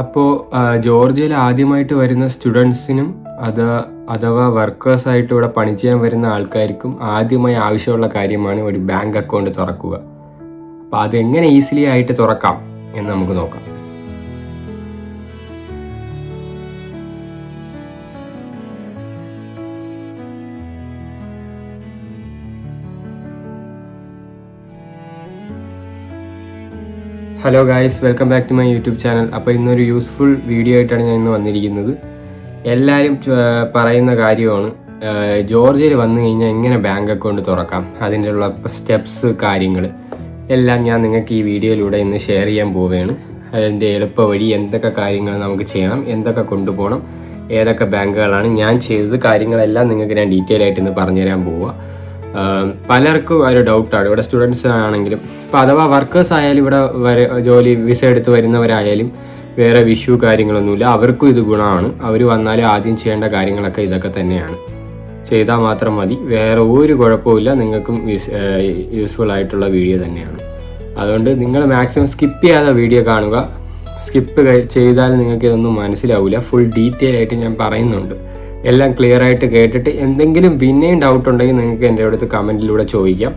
അപ്പോൾ ജോർജിയയിൽ ആദ്യമായിട്ട് വരുന്ന സ്റ്റുഡൻസിനും അഥവാ വർക്കേഴ്സായിട്ട് ഇവിടെ പണി ചെയ്യാൻ വരുന്ന ആൾക്കാർക്കും ആദ്യമായി ആവശ്യമുള്ള കാര്യമാണ് ഒരു ബാങ്ക് അക്കൗണ്ട് തുറക്കുക. അപ്പോൾ അതെങ്ങനെ ഈസിലി ആയിട്ട് തുറക്കാം എന്ന് നമുക്ക് നോക്കാം. Hello guys, welcome back to my YouTube channel. അപ്പോൾ ഇന്നൊരു യൂസ്ഫുൾ വീഡിയോ ആയിട്ടാണ് ഞാൻ ഇന്ന് വന്നിരിക്കുന്നത്. എല്ലാവരും പറയുന്ന കാര്യമാണ് ജോർജിയയിൽ വന്നു കഴിഞ്ഞാൽ എങ്ങനെ ബാങ്ക് അക്കൗണ്ട് തുറക്കാം, അതിനുള്ള സ്റ്റെപ്സ് കാര്യങ്ങൾ എല്ലാം ഞാൻ നിങ്ങൾക്ക് ഈ വീഡിയോയിലൂടെ ഇന്ന് ഷെയർ ചെയ്യാൻ പോവുകയാണ്. അതിൻ്റെ എളുപ്പ വഴി, എന്തൊക്കെ കാര്യങ്ങൾ നമുക്ക് ചെയ്യണം, എന്തൊക്കെ കൊണ്ടുപോകണം, ഏതൊക്കെ ബാങ്കുകളാണ് ഞാൻ ചെയ്തത്, കാര്യങ്ങളെല്ലാം നിങ്ങൾക്ക് ഞാൻ ഡീറ്റെയിൽ ആയിട്ട് ഇന്ന് പറഞ്ഞുതരാൻ പോവുക. പലർക്കും ഒരു ഡൗട്ടാണ്, ഇവിടെ സ്റ്റുഡൻസ് ആണെങ്കിലും ഇപ്പോൾ അഥവാ വർക്കേഴ്സ് ആയാലും ഇവിടെ ജോലി വിസ എടുത്ത് വരുന്നവരായാലും വേറെ വിഷു കാര്യങ്ങളൊന്നുമില്ല, അവർക്കും ഇത് ഗുണമാണ്. അവർ വന്നാൽ ആദ്യം ചെയ്യേണ്ട കാര്യങ്ങളൊക്കെ ഇതൊക്കെ തന്നെയാണ്, ചെയ്താൽ മാത്രം മതി, വേറെ ഒരു കുഴപ്പമില്ല. നിങ്ങൾക്കും യൂസ്ഫുൾ ആയിട്ടുള്ള വീഡിയോ തന്നെയാണ്. അതുകൊണ്ട് നിങ്ങൾ മാക്സിമം സ്കിപ്പ് ചെയ്യാതെ വീഡിയോ കാണുക. സ്കിപ്പ് ചെയ്താൽ നിങ്ങൾക്ക് ഇതൊന്നും മനസ്സിലാവില്ല. ഫുൾ ഡീറ്റെയിൽ ആയിട്ട് ഞാൻ പറയുന്നുണ്ട്. എല്ലാം ക്ലിയർ ആയിട്ട് കേട്ടിട്ട് എന്തെങ്കിലും പിന്നെയും ഡൗട്ട് ഉണ്ടെങ്കിൽ നിങ്ങൾക്ക് എൻ്റെ അടുത്ത് കമൻറ്റിലൂടെ ചോദിക്കാം.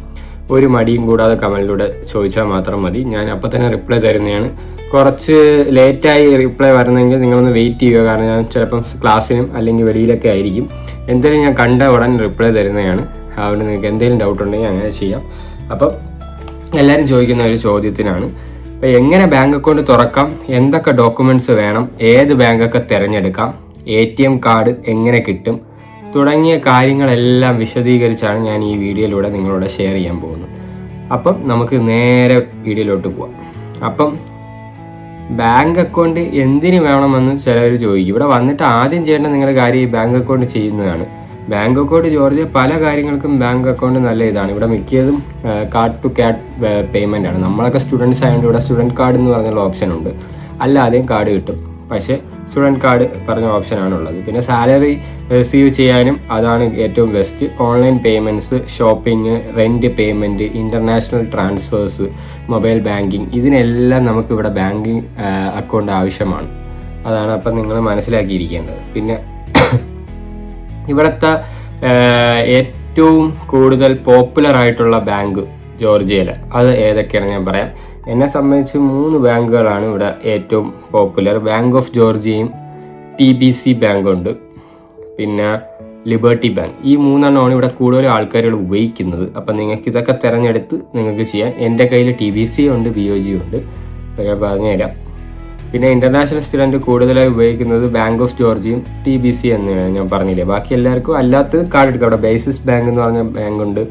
ഒരു മടിയും കൂടാതെ കമൻറ്റിലൂടെ ചോദിച്ചാൽ മാത്രം മതി, ഞാൻ അപ്പോൾ തന്നെ റിപ്ലൈ തരുന്നതാണ്. കുറച്ച് ലേറ്റായി റിപ്ലൈ വരണമെങ്കിൽ നിങ്ങളൊന്ന് വെയിറ്റ് ചെയ്യുക, കാരണം ഞാൻ ചിലപ്പം ക്ലാസ്സിനും അല്ലെങ്കിൽ വെളിയിലൊക്കെ ആയിരിക്കും. എന്തെങ്കിലും ഞാൻ കണ്ട ഉടൻ റിപ്ലൈ തരുന്നതാണ്. അതുകൊണ്ട് നിങ്ങൾക്ക് എന്തെങ്കിലും ഡൗട്ട് ഉണ്ടെങ്കിൽ അങ്ങനെ ചെയ്യാം. അപ്പം എല്ലാവരും ചോദിക്കുന്ന ഒരു ചോദ്യത്തിനാണ്, അപ്പോൾ എങ്ങനെ ബാങ്ക് അക്കൗണ്ട് തുറക്കാം, എന്തൊക്കെ ഡോക്യുമെൻറ്റ്സ് വേണം, ഏത് ബാങ്കൊക്കെ തിരഞ്ഞെടുക്കാം, ATM കാർഡ് എങ്ങനെ കിട്ടും തുടങ്ങിയ കാര്യങ്ങളെല്ലാം വിശദീകരിച്ചാണ് ഞാൻ ഈ വീഡിയോയിലൂടെ നിങ്ങളോട് ഷെയർ ചെയ്യാൻ പോകുന്നത്. അപ്പം നമുക്ക് നേരെ വീഡിയോയിലോട്ട് പോവാം. അപ്പം ബാങ്ക് അക്കൗണ്ട് എന്തിന് വേണമെന്ന് ചിലവർ ചോദിക്കും. ഇവിടെ വന്നിട്ട് ആദ്യം ചെയ്യേണ്ട നിങ്ങളുടെ കാര്യം ഈ ബാങ്ക് അക്കൗണ്ട് ചെയ്യുന്നതാണ്. ബാങ്ക് അക്കൗണ്ട് ജോർജിയ പല കാര്യങ്ങൾക്കും ബാങ്ക് അക്കൗണ്ട് നല്ല ഇതാണ്. ഇവിടെ മിക്കതും കാർഡ് ടു കാർഡ് പേയ്മെൻ്റ് ആണ്. നമ്മളൊക്കെ സ്റ്റുഡൻസ് ആയതുകൊണ്ട് ഇവിടെ സ്റ്റുഡൻറ്റ് കാർഡ് എന്ന് പറഞ്ഞുള്ള ഓപ്ഷൻ ഉണ്ട്. അല്ലാതെയും കാർഡ് കിട്ടും, പക്ഷേ സ്റ്റുഡൻറ്റ് കാർഡ് പറഞ്ഞ ഓപ്ഷനാണുള്ളത്. പിന്നെ സാലറി റിസീവ് ചെയ്യാനും അതാണ് ഏറ്റവും best. Online payments, shopping, rent payment, international transfers, mobile banking, ഇതിനെല്ലാം നമുക്കിവിടെ ബാങ്കിങ് അക്കൗണ്ട് ആവശ്യമാണ്. അതാണ് അപ്പം നിങ്ങൾ മനസ്സിലാക്കിയിരിക്കേണ്ടത്. പിന്നെ ഇവിടുത്തെ ഏറ്റവും കൂടുതൽ പോപ്പുലർ ആയിട്ടുള്ള ബാങ്ക് ജോർജിയയിൽ അത് ഏതൊക്കെയാണ് ഞാൻ പറയാം. എന്നെ സംബന്ധിച്ച് 3 ബാങ്കുകളാണ് ഇവിടെ ഏറ്റവും പോപ്പുലർ. ബാങ്ക് ഓഫ് ജോർജിയയും TBC ബാങ്കുണ്ട്, പിന്നെ ലിബർട്ടി ബാങ്ക്. ഈ 3 എണ്ണമാണ് ഇവിടെ കൂടുതൽ ആൾക്കാരുകൾ ഉപയോഗിക്കുന്നത്. അപ്പം നിങ്ങൾക്ക് ഇതൊക്കെ തിരഞ്ഞെടുത്ത് നിങ്ങൾക്ക് ചെയ്യാം. എൻ്റെ കയ്യിൽ TBC ഉണ്ട്, BOG ഉണ്ട്, അപ്പോൾ ഞാൻ പറഞ്ഞുതരാം. പിന്നെ ഇൻ്റർനാഷണൽ സ്റ്റുഡൻറ്റ് കൂടുതലായി ഉപയോഗിക്കുന്നത് ബാങ്ക് ഓഫ് ജോർജിയയും TBC എന്നാണ് ഞാൻ പറഞ്ഞില്ലേ. ബാക്കി എല്ലാവർക്കും അല്ലാത്ത കാർഡ് എടുക്കാം. ഇവിടെ ബേസിസ് ബാങ്ക് എന്ന് പറഞ്ഞ ബാങ്കുണ്ട്,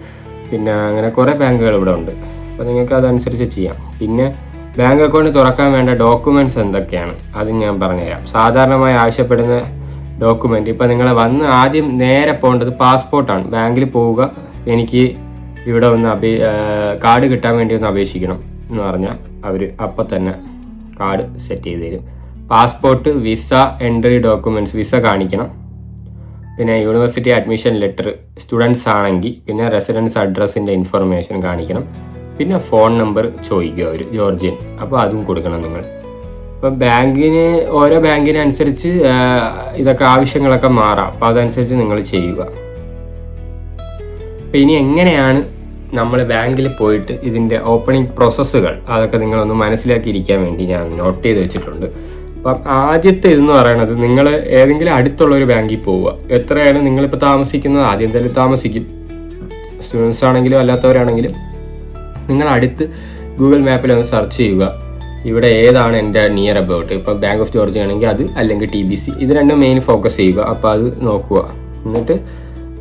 പിന്നെ അങ്ങനെ കുറേ ബാങ്കുകൾ ഇവിടെ ഉണ്ട്. അപ്പോൾ നിങ്ങൾക്ക് അതനുസരിച്ച് ചെയ്യാം. പിന്നെ ബാങ്ക് അക്കൗണ്ട് തുറക്കാൻ വേണ്ട ഡോക്യുമെൻറ്റ്സ് എന്തൊക്കെയാണ് അത് ഞാൻ പറഞ്ഞുതരാം. സാധാരണമായി ആവശ്യപ്പെടുന്ന ഡോക്യുമെൻറ്റ്, ഇപ്പോൾ നിങ്ങൾ വന്ന് ആദ്യം നേരെ പോകേണ്ടത് പാസ്പോർട്ടാണ്. ബാങ്കിൽ പോവുക, എനിക്ക് ഇവിടെ ഒന്ന് കാർഡ് കിട്ടാൻ വേണ്ടി ഒന്ന് അപേക്ഷിക്കണം എന്ന് പറഞ്ഞാൽ അവർ അപ്പം തന്നെ കാർഡ് സെറ്റ് ചെയ്ത് തരും. Passport, visa, entry documents, visa കാണിക്കണം. പിന്നെ യൂണിവേഴ്സിറ്റി അഡ്മിഷൻ ലെറ്റർ സ്റ്റുഡൻസ് ആണെങ്കിൽ, പിന്നെ റെസിഡൻസ് അഡ്രസ്സിൻ്റെ ഇൻഫർമേഷൻ കാണിക്കണം. പിന്നെ ഫോൺ നമ്പർ ചോദിക്കുക അവർ, ജോർജിയൻ, അപ്പോൾ അതും കൊടുക്കണം നിങ്ങൾ. അപ്പം ഓരോ ബാങ്കിനനുസരിച്ച് ഇതൊക്കെ ആവശ്യങ്ങളൊക്കെ മാറാം. അപ്പോൾ അതനുസരിച്ച് നിങ്ങൾ ചെയ്യുക. അപ്പോൾ ഇനി എങ്ങനെയാണ് നമ്മൾ ബാങ്കിൽ പോയിട്ട് ഇതിൻ്റെ ഓപ്പണിംഗ് പ്രോസസ്സുകൾ, അതൊക്കെ നിങ്ങളൊന്ന് മനസ്സിലാക്കിയിരിക്കാൻ വേണ്ടി ഞാൻ നോട്ട് ചെയ്ത് വെച്ചിട്ടുണ്ട്. അപ്പം ആദ്യത്തെ ഇതെന്ന് പറയുന്നത്, നിങ്ങൾ ഏതെങ്കിലും അടുത്തുള്ള ഒരു ബാങ്കിൽ പോവുക. എത്രയാണ് നിങ്ങളിപ്പോൾ താമസിക്കുന്നത്, ആദ്യം എന്തായാലും താമസിക്കും. സ്റ്റുഡൻസ് ആണെങ്കിലും അല്ലാത്തവരാണെങ്കിലും നിങ്ങൾ അടുത്ത് ഗൂഗിൾ മാപ്പിൽ ഒന്ന് സെർച്ച് ചെയ്യുക, ഇവിടെ ഏതാണ് എൻ്റെ നിയർ അബൌട്ട്. ഇപ്പം ബാങ്ക് ഓഫ് ജോർജിയ ആണെങ്കിൽ അത്, അല്ലെങ്കിൽ TBC, ഇത് രണ്ടും മെയിൻ ഫോക്കസ് ചെയ്യുക. അപ്പോൾ അത് നോക്കുക. എന്നിട്ട്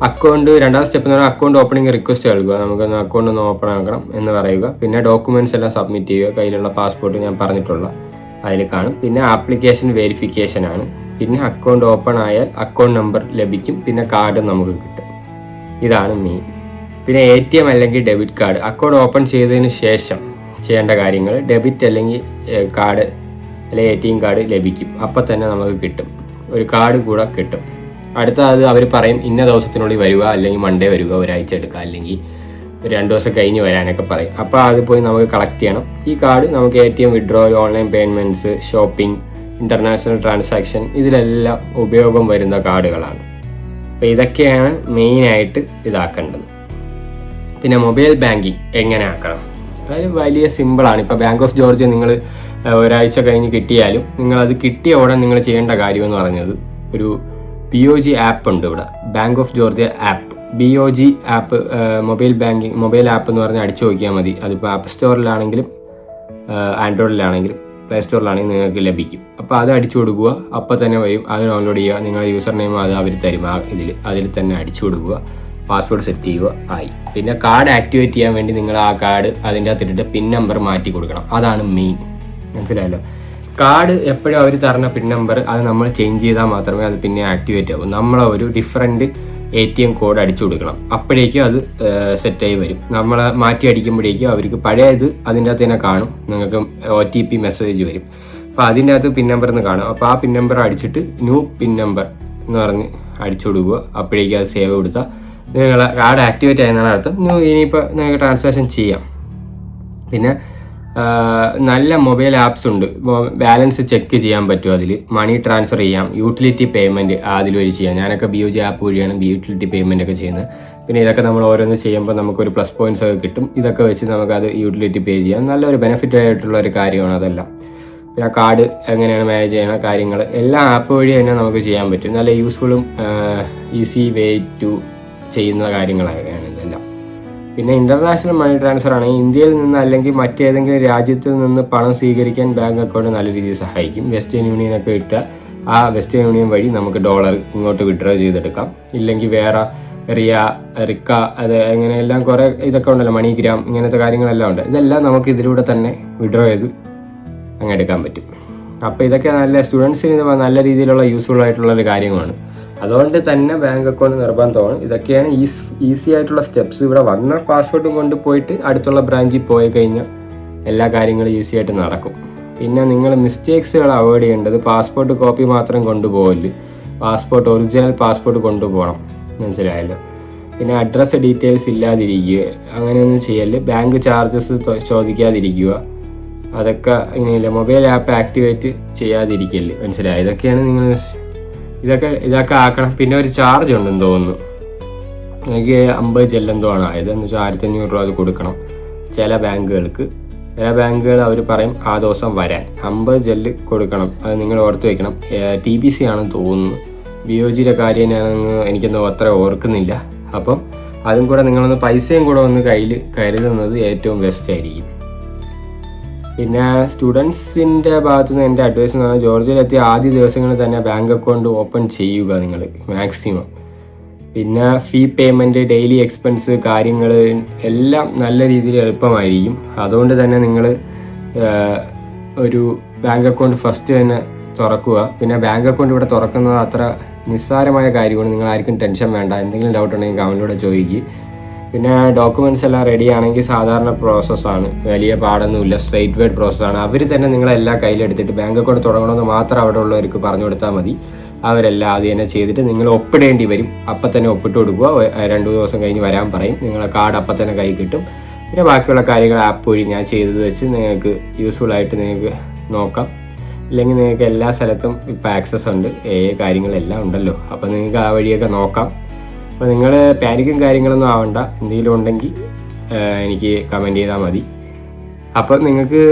അക്കൗണ്ട്, രണ്ടാമത്തെ സ്റ്റെപ്പ് എന്ന് പറഞ്ഞാൽ അക്കൗണ്ട് ഓപ്പണിംഗ് റിക്വസ്റ്റ് നൽകുക. നമുക്കൊന്ന് അക്കൗണ്ട് ഒന്ന് ഓപ്പൺ ആക്കണം എന്ന് പറയുക. പിന്നെ ഡോക്യുമെൻറ്റ്സ് എല്ലാം സബ്മിറ്റ് ചെയ്യുക. കയ്യിലുള്ള പാസ്പോർട്ട് ഞാൻ പറഞ്ഞിട്ടുള്ള അതിൽ കാണും. പിന്നെ ആപ്ലിക്കേഷൻ വെരിഫിക്കേഷൻ ആണ്. പിന്നെ അക്കൗണ്ട് ഓപ്പൺ ആയാൽ അക്കൗണ്ട് നമ്പർ ലഭിക്കും, പിന്നെ കാർഡ് നമുക്ക് കിട്ടും. ഇതാണ് മെയിൻ. പിന്നെ ATM അല്ലെങ്കിൽ ഡെബിറ്റ് കാർഡ്, അക്കൗണ്ട് ഓപ്പൺ ചെയ്തതിന് ശേഷം ചെയ്യേണ്ട കാര്യങ്ങൾ. ഡെബിറ്റ് അല്ലെങ്കിൽ കാർഡ് അല്ലെങ്കിൽ ATM കാർഡ് ലഭിക്കും, അപ്പം തന്നെ നമുക്ക് കിട്ടും. ഒരു കാർഡ് കൂടെ കിട്ടും. അടുത്ത അത് അവർ പറയും ഇന്ന ദിവസത്തിനുള്ളിൽ വരിക, അല്ലെങ്കിൽ മൺഡേ വരിക, ഒരാഴ്ച എടുക്കുക, അല്ലെങ്കിൽ 2 ദിവസം കഴിഞ്ഞ് വരാനൊക്കെ പറയും. അപ്പോൾ അത് പോയി നമുക്ക് കളക്ട് ചെയ്യണം. ഈ കാർഡ് നമുക്ക് ATM withdrawal, online payments, shopping, international transaction, ഇതിലെല്ലാം ഉപയോഗം വരുന്ന കാർഡുകളാണ്. അപ്പോൾ ഇതൊക്കെയാണ് മെയിനായിട്ട് ഇതാക്കേണ്ടത്. പിന്നെ മൊബൈൽ ബാങ്കിങ് എങ്ങനെ ആക്കണം, അത് വലിയ സിമ്പിളാണ്. ഇപ്പോൾ ബാങ്ക് ഓഫ് ജോർജിയ നിങ്ങൾ ഒരാഴ്ച കഴിഞ്ഞ് കിട്ടിയാലും നിങ്ങളത് കിട്ടിയ ഉടൻ നിങ്ങൾ ചെയ്യേണ്ട കാര്യമെന്ന് പറഞ്ഞത് ഒരു BOG ആപ്പ് ഉണ്ട് ഇവിടെ, bank of Georgia app. BOG app mobile app എന്ന് പറഞ്ഞാൽ അടിച്ചു നോക്കിയാൽ മതി. അതിപ്പോൾ ആപ്പ് സ്റ്റോറിലാണെങ്കിലും ആൻഡ്രോയിഡിലാണെങ്കിലും പ്ലേ സ്റ്റോറിലാണെങ്കിൽ നിങ്ങൾക്ക് ലഭിക്കും. അപ്പോൾ അത് അടിച്ചു കൊടുക്കുക, അപ്പോൾ തന്നെ വരും. അത് ഡൗൺലോഡ് ചെയ്യുക, നിങ്ങളുടെ യൂസർ നെയിം അത് അവർ തരും, അതിൽ തന്നെ അടിച്ചു കൊടുക്കുക, പാസ്വേഡ് സെറ്റ് ചെയ്യുക, ആയി. പിന്നെ കാർഡ് ആക്ടിവേറ്റ് ചെയ്യാൻ വേണ്ടി നിങ്ങൾ ആ കാർഡ് അതിൻ്റെ അകത്തിട്ടിട്ട് പിൻ നമ്പർ മാറ്റി കൊടുക്കണം. അതാണ് മെയിൻ, മനസ്സിലായല്ലോ. കാർഡ് എപ്പോഴും അവർ തരുന്ന പിൻ നമ്പർ അത് നമ്മൾ ചേഞ്ച് ചെയ്താൽ മാത്രമേ അത് പിന്നെ ആക്ടിവേറ്റ് ആവും. നമ്മൾ ഒരു ഡിഫറൻറ്റ് ATM കോഡ് അടിച്ചു കൊടുക്കണം, അപ്പോഴേക്കും അത് സെറ്റായി വരും. നമ്മൾ മാറ്റി അടിക്കുമ്പോഴേക്കും അവർക്ക് പഴയത് അതിൻ്റെ അകത്ത് തന്നെ കാണും, നിങ്ങൾക്ക് OTP മെസ്സേജ് വരും. അപ്പോൾ അതിൻ്റെ അകത്ത് പിൻ നമ്പർ എന്ന് കാണും. അപ്പോൾ ആ പിൻ നമ്പർ അടിച്ചിട്ട് ന്യൂ പിൻ നമ്പർ എന്ന് പറഞ്ഞ് അടിച്ചു കൊടുക്കുക, അപ്പോഴേക്കും അത് സേവ് കൊടുത്താൽ നിങ്ങൾ കാർഡ് ആക്ടിവേറ്റ് ആയെന്നാണ് അർത്ഥം. ഇനിയിപ്പോൾ നിങ്ങൾക്ക് ട്രാൻസാക്ഷൻ ചെയ്യാം. പിന്നെ നല്ല മൊബൈൽ ആപ്സ് ഉണ്ട്, ബാലൻസ് ചെക്ക് ചെയ്യാൻ പറ്റും, അതിൽ മണി ട്രാൻസ്ഫർ ചെയ്യാം, യൂട്ടിലിറ്റി പേയ്മെൻറ്റ് അതിൽ വഴി ചെയ്യാം. ഞാനൊക്കെ BOG ആപ്പ് വഴിയാണ് യൂട്ടിലിറ്റി പേയ്മെൻ്റ് ഒക്കെ ചെയ്യുന്നത്. പിന്നെ ഇതൊക്കെ നമ്മൾ ഓരോന്ന് ചെയ്യുമ്പോൾ നമുക്കൊരു പ്ലസ് പോയിൻറ്റ്സ് ഒക്കെ കിട്ടും. ഇതൊക്കെ വെച്ച് നമുക്കത് യൂട്ടിലിറ്റി പേ ചെയ്യാം. നല്ലൊരു ബെനിഫിറ്റ് ആയിട്ടുള്ള ഒരു കാര്യമാണ് അതെല്ലാം. പിന്നെ കാർഡ് എങ്ങനെയാണ് മാനേജ് ചെയ്യണ കാര്യങ്ങൾ എല്ലാം ആപ്പ് വഴി തന്നെ നമുക്ക് ചെയ്യാൻ പറ്റും. നല്ല യൂസ്ഫുള്ളും ഈസി വേ ടു ചെയ്യുന്ന കാര്യങ്ങളാണ് ഇതെല്ലാം. പിന്നെ ഇൻ്റർനാഷണൽ മണി ട്രാൻസ്ഫർ ആണെങ്കിൽ ഇന്ത്യയിൽ നിന്ന് അല്ലെങ്കിൽ മറ്റേതെങ്കിലും രാജ്യത്തിൽ നിന്ന് പണം സ്വീകരിക്കാൻ ബാങ്ക് അക്കൗണ്ട് നല്ല രീതിയിൽ സഹായിക്കും. വെസ്റ്റേൺ യൂണിയനൊക്കെ ഇട്ടാൽ ആ വെസ്റ്റേൺ യൂണിയൻ വഴി നമുക്ക് ഡോളർ ഇങ്ങോട്ട് വിഡ്രോ ചെയ്തെടുക്കാം. ഇല്ലെങ്കിൽ വേറെ റിക്ക അത് അങ്ങനെയെല്ലാം കുറേ ഇതൊക്കെ ഉണ്ടല്ലോ, മണിഗ്രാം ഇങ്ങനത്തെ കാര്യങ്ങളെല്ലാം ഉണ്ട്. ഇതെല്ലാം നമുക്ക് ഇതിലൂടെ തന്നെ വിഡ്രോ ചെയ്ത് അങ്ങ് എടുക്കാൻ പറ്റും. അപ്പോൾ ഇതൊക്കെ നല്ല സ്റ്റുഡൻസിന് നല്ല രീതിയിലുള്ള യൂസ്ഫുൾ ആയിട്ടുള്ളൊരു കാര്യമാണ്. അതുകൊണ്ട് തന്നെ ബാങ്ക് അക്കൗണ്ട് നിർബന്ധമാണ്. ഇതൊക്കെയാണ് ഈസി ആയിട്ടുള്ള സ്റ്റെപ്സ്. ഇവിടെ വന്ന പാസ്പോർട്ടും കൊണ്ട് പോയിട്ട് അടുത്തുള്ള ബ്രാഞ്ചിൽ പോയി കഴിഞ്ഞാൽ എല്ലാ കാര്യങ്ങളും ഈസി ആയിട്ട് നടക്കും. പിന്നെ നിങ്ങൾ മിസ്റ്റേക്സുകൾ അവോയ്ഡ് ചെയ്യേണ്ടത്, പാസ്പോർട്ട് കോപ്പി മാത്രം കൊണ്ടുപോകല്, ഒറിജിനൽ പാസ്പോർട്ട് കൊണ്ടുപോകണം, മനസ്സിലായല്ലോ. പിന്നെ അഡ്രസ്സ് ഡീറ്റെയിൽസ് ഇല്ലാതിരിക്കുക, അങ്ങനെയൊന്നും ചെയ്യല്. ബാങ്ക് ചാർജസ് ചോദിക്കാതിരിക്കുക, അതൊക്കെ ഇങ്ങനെയില്ല. മൊബൈൽ ആപ്പ് ആക്ടിവേറ്റ് ചെയ്യാതിരിക്കല്, മനസ്സിലായി. ഇതൊക്കെയാണ് നിങ്ങൾ ഇതൊക്കെ ആക്കണം. പിന്നെ ഒരു ചാർജ് ഉണ്ടെന്ന് തോന്നുന്നു, എനിക്ക് 50 ജെല്ലെന്തോ ആണ് ആയത്, എന്ന് വെച്ചാൽ 1500 രൂപ അത് കൊടുക്കണം. ചില ബാങ്കുകൾ അവർ പറയും ആ ദിവസം വരാൻ 50 ജെല്ല് കൊടുക്കണം. അത് നിങ്ങൾ ഓർത്ത് വയ്ക്കണം. TBC ആണെന്ന് തോന്നുന്നു. BOGയുടെ കാര്യം എനിക്കൊന്നും അത്ര ഓർക്കുന്നില്ല. അപ്പം അതും കൂടെ നിങ്ങളൊന്ന് പൈസയും കൂടെ ഒന്ന് കയ്യിൽ കരുതുന്നത് ഏറ്റവും ബെസ്റ്റ് ആയിരിക്കും. പിന്നെ സ്റ്റുഡൻസിൻ്റെ ഭാഗത്തു നിന്ന് എൻ്റെ അഡ്വൈസ് എന്ന് പറഞ്ഞാൽ ജോർജിയയിലെത്തിയ ആദ്യ ദിവസങ്ങളിൽ തന്നെ ബാങ്ക് അക്കൗണ്ട് ഓപ്പൺ ചെയ്യുക നിങ്ങൾ മാക്സിമം. പിന്നെ ഫീ പേയ്മെൻറ്റ്, ഡെയിലി എക്സ്പെൻസ് കാര്യങ്ങൾ എല്ലാം നല്ല രീതിയിൽ എളുപ്പമായിരിക്കും. അതുകൊണ്ട് തന്നെ നിങ്ങൾ ഒരു ബാങ്ക് അക്കൗണ്ട് ഫസ്റ്റ് തന്നെ തുറക്കുക. പിന്നെ ബാങ്ക് അക്കൗണ്ട് ഇവിടെ തുറക്കുന്നത് അത്ര നിസ്സാരമായ കാര്യമാണ്, നിങ്ങൾ ആർക്കും ടെൻഷൻ വേണ്ട. എന്തെങ്കിലും ഡൗട്ട് ഉണ്ടെങ്കിൽ കമൻറ്റിലൂടെ ചോദിക്കുക. പിന്നെ ഡോക്യുമെൻറ്റ്സ് എല്ലാം റെഡി ആണെങ്കിൽ സാധാരണ പ്രോസസ്സാണ്, വലിയ പാടൊന്നുമില്ല, സ്ട്രെയിറ്റ് വേഡ് പ്രോസസ്സാണ്. അവർ തന്നെ നിങ്ങളെല്ലാം കയ്യിലെടുത്തിട്ട് ബാങ്ക് അക്കൗണ്ട് തുടങ്ങണമെന്ന് മാത്രം അവിടെ ഉള്ളവർക്ക് പറഞ്ഞു കൊടുത്താൽ മതി. അവരെല്ലാം ആദ്യം തന്നെ ചെയ്തിട്ട് നിങ്ങൾ ഒപ്പിടേണ്ടി വരും. അപ്പം തന്നെ ഒപ്പിട്ട് കൊടുക്കുക. 2 ദിവസം കഴിഞ്ഞ് വരാൻ പറയും. നിങ്ങളെ കാർഡ് അപ്പം തന്നെ കൈ കിട്ടും. പിന്നെ ബാക്കിയുള്ള കാര്യങ്ങൾ ആപ്പ് വഴി ഞാൻ ചെയ്തത് വെച്ച് നിങ്ങൾക്ക് യൂസ്ഫുള്ളായിട്ട് നിങ്ങൾക്ക് നോക്കാം. ഇല്ലെങ്കിൽ നിങ്ങൾക്ക് എല്ലാ സ്ഥലത്തും ഇപ്പോൾ ആക്സസ് ഉണ്ട്, കാര്യങ്ങളെല്ലാം ഉണ്ടല്ലോ. അപ്പോൾ നിങ്ങൾക്ക് ആ വഴിയൊക്കെ നോക്കാം. അപ്പോൾ നിങ്ങൾ പാനിക്കും കാര്യങ്ങളൊന്നും ആവണ്ട. എന്തെങ്കിലും ഉണ്ടെങ്കിൽ എനിക്ക് കമൻറ്റ് ചെയ്താൽ മതി. അപ്പോൾ നിങ്ങൾക്ക്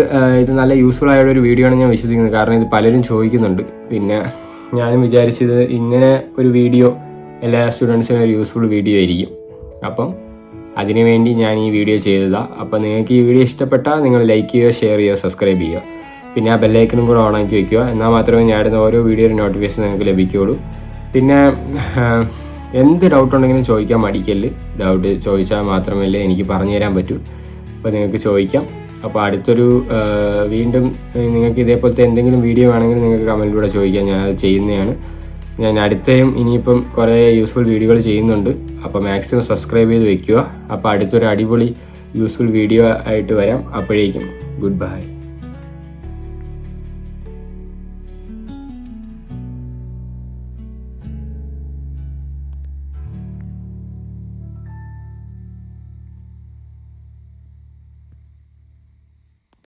ഇത് നല്ല യൂസ്ഫുൾ ആയൊരു വീഡിയോ ആണ് ഞാൻ വിശ്വസിക്കുന്നത്. കാരണം ഇത് പലരും ചോദിക്കുന്നുണ്ട്. പിന്നെ ഞാനും വിചാരിച്ചത് ഇങ്ങനെ ഒരു വീഡിയോ എല്ലാ സ്റ്റുഡൻസിനും ഒരു യൂസ്ഫുൾ വീഡിയോ ആയിരിക്കും. അപ്പം അതിനുവേണ്ടി ഞാൻ ഈ വീഡിയോ ചെയ്തതാണ്. അപ്പോൾ നിങ്ങൾക്ക് ഈ വീഡിയോ ഇഷ്ടപ്പെട്ടാൽ നിങ്ങൾ ലൈക്ക് ചെയ്യുക, ഷെയർ ചെയ്യുക, സബ്സ്ക്രൈബ് ചെയ്യുക. പിന്നെ ആ ബെല്ലൈക്കനും കൂടെ ഓണാക്കി വയ്ക്കുക. എന്നാൽ മാത്രമേ ഞാൻ ഇടുന്ന ഓരോ വീഡിയോയുടെ നോട്ടിഫിക്കേഷൻ നിങ്ങൾക്ക് ലഭിക്കുകയുള്ളൂ. പിന്നെ എന്ത് ഡൗട്ട് ഉണ്ടെങ്കിലും ചോദിക്കാൻ മടിക്കല്ല്. ഡൗട്ട് ചോദിച്ചാൽ മാത്രമല്ലേ എനിക്ക് പറഞ്ഞു തരാൻ പറ്റൂ. അപ്പോൾ നിങ്ങൾക്ക് ചോദിക്കാം. അപ്പോൾ അടുത്തൊരു വീണ്ടും നിങ്ങൾക്ക് ഇതേപോലത്തെ എന്തെങ്കിലും വീഡിയോ വേണമെങ്കിൽ നിങ്ങൾക്ക് കമൻറ്റിലൂടെ ചോദിക്കാം, ഞാനത് ചെയ്യുന്നതാണ്. ഞാൻ അടുത്തയും ഇനിയിപ്പം കുറേ യൂസ്ഫുൾ വീഡിയോകൾ ചെയ്യുന്നുണ്ട്. അപ്പോൾ മാക്സിമം സബ്സ്ക്രൈബ് ചെയ്ത് വയ്ക്കുക. അപ്പോൾ അടുത്തൊരു അടിപൊളി യൂസ്ഫുൾ വീഡിയോ ആയിട്ട് വരാം. അപ്പോഴേക്കും ഗുഡ് ബൈ.